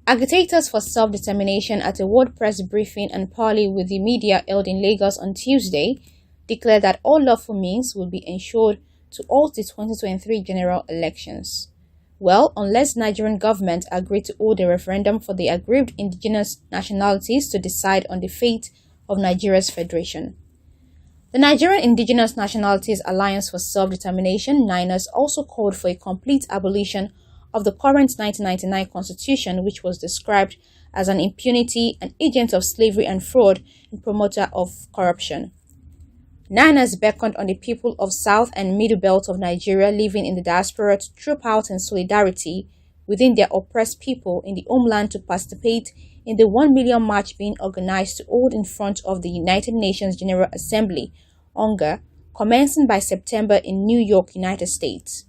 Agitators for self-determination at a World Press briefing and parley with the media held in Lagos on Tuesday declared that all lawful means will be ensured to halt the 2023 general elections. Well, unless Nigerian government agree to hold a referendum for the aggrieved indigenous nationalities to decide on the fate of Nigeria's federation. The Nigerian Indigenous Nationalities Alliance for Self-Determination, NINAS, also called for a complete abolition of the current 1999 Constitution, which was described as an impunity, an agent of slavery and fraud, and promoter of corruption. NINAS beckoned on the people of South and Middle Belt of Nigeria living in the diaspora to troop out in solidarity within their oppressed people in the homeland to participate in the 1 million march being organized to hold in front of the United Nations General Assembly, UNGA, commencing by September in New York, United States.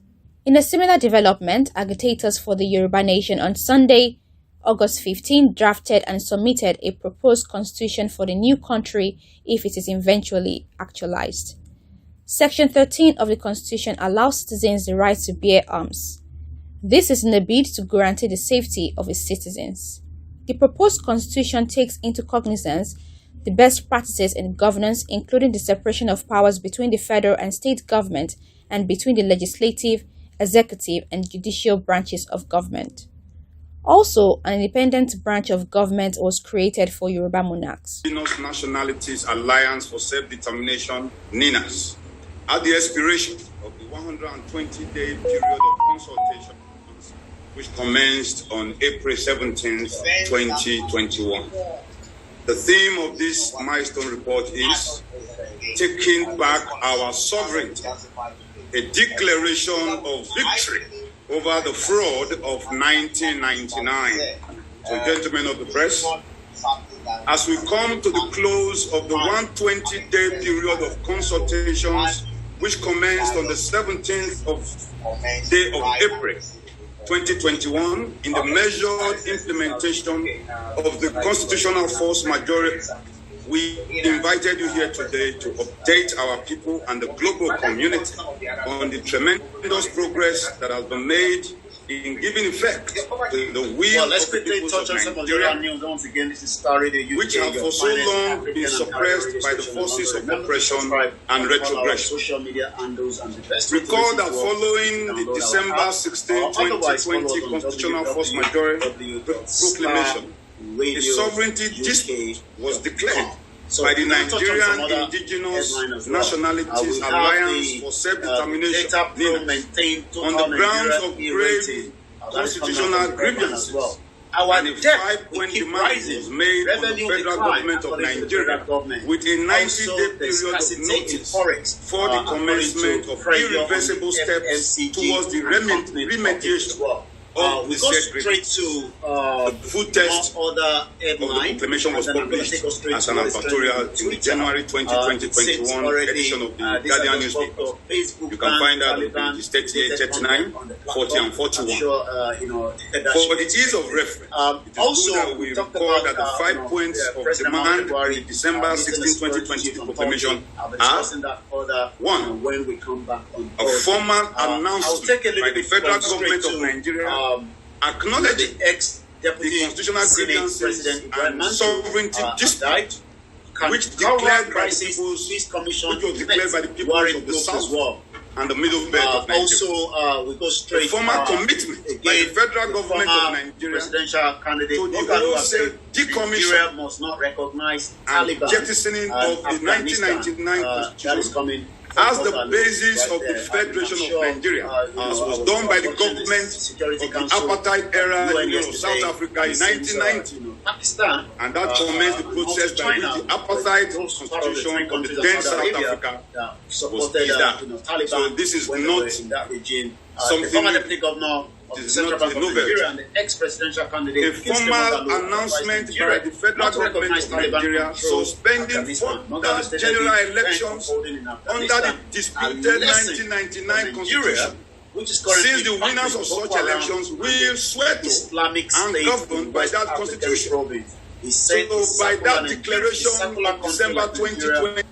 In a similar development, agitators for the Yoruba nation on Sunday, August 15, drafted and submitted a proposed constitution for the new country if it is eventually actualized. Section 13 of the constitution allows citizens the right to bear arms. This is in a bid to guarantee the safety of its citizens. The proposed constitution takes into cognizance the best practices in governance, including the separation of powers between the federal and state government and between the legislative, executive, and judicial branches of government. Also, an independent branch of government was created for Yoruba monarchs. Indigenous Nationalities Alliance for Self-Determination, NINAS, at the expiration of the 120-day period of consultation, which commenced on April 17, 2021. The theme of this milestone report is Taking Back Our Sovereignty, a declaration of victory over the fraud of 1999. So, gentlemen of the press, as we come to the close of the 120-day period of consultations, which commenced on the 17th day of April 2021, in the measured implementation of the constitutional force majority, we invited you here today to update our people and the global community on the tremendous progress that has been made in giving effect to the will of the people of Nigeria, which have for so long been suppressed by the forces of oppression and retrogression. Recall that following the December 16, 2020 Constitutional Force Majority proclamation, the sovereignty dispute was declared by the Nigerian Indigenous Nationalities Alliance for Self-Determination on the grounds of grave constitutional grievances. And a 5-point demand was made on the federal government of Nigeria with a 90-day period of notice for the commencement of irreversible steps towards the remediation. We go straight to the food test of the proclamation was published as an advertorial in the January 2021 edition of the Guardian newspaper. You can find out on pages 38, 39, 40, and 41. For the ease of reference, it is also good that we recall that the 5 points of demand in the December 16, 2020 proclamation are: 1. A formal announcement by the federal government of Nigeria acknowledging the constitutional grievances and sovereignty dispute, which declared by the peoples, which was declared by the peoples of the South and the Middle Belt of Nigeria. We go straight a formal commitment by the federal government of Nigeria presidential candidate to the wholesale decommission must not recognize and jettisoning of the 1999 Constitution as the basis of the Federation of Nigeria, as was done by the government of the apartheid era in South Africa in 1990. And that commenced the process by which the apartheid constitution of the then South Africa was eased out. So this is not something. It is not a novelty. A formal announcement by the federal government of Nigeria suspending further general elections under the disputed 1999 Constitution, since the winners of such elections will swear to and govern by that Constitution. So by that declaration in December 2020,